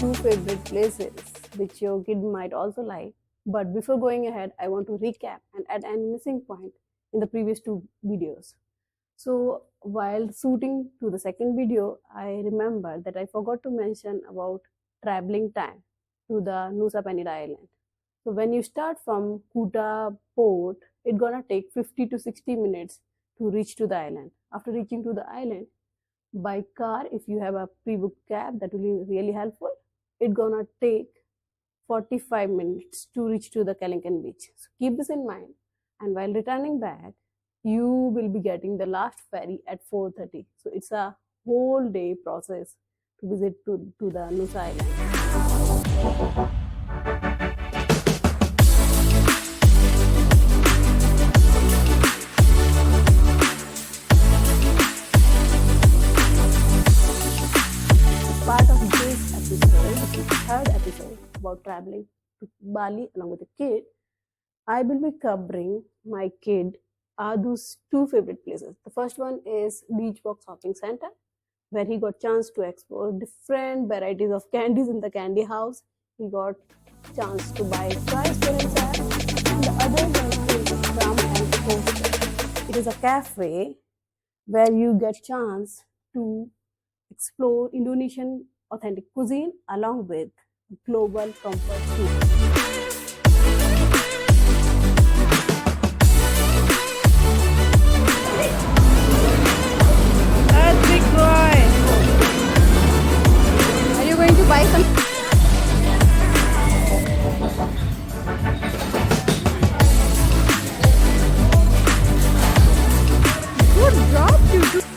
two favorite places which your kid might also like. But before going ahead, I want to recap and add any missing point in the previous two videos. So while shooting to the second video, I remember that I forgot to mention about traveling time to the Nusa Penida Island. So when you start from Kuta port, it's gonna take 50 to 60 minutes to reach to the island. After reaching to the island, by car, if you have a pre-booked cab, that will be really helpful. It's gonna take 45 minutes to reach to the Kalinkan beach. So keep this in mind. And while returning back, you will be getting the last ferry at 4:30. So it's a whole day process to visit to the Nusa Island. Part of this episode, which is the third episode about traveling to Bali along with the kid, I will be covering my kid Adu's two favorite places. The first one is Beachwalk Shopping Center, where he got chance to explore different varieties of candies in the candy house. He got chance to buy fries for himself, and the other one is Crumb and Coaster. It is a cafe where you get chance to explore Indonesian authentic cuisine along with global comfort food. That's big boy. Are you going to buy some? Who dropped you?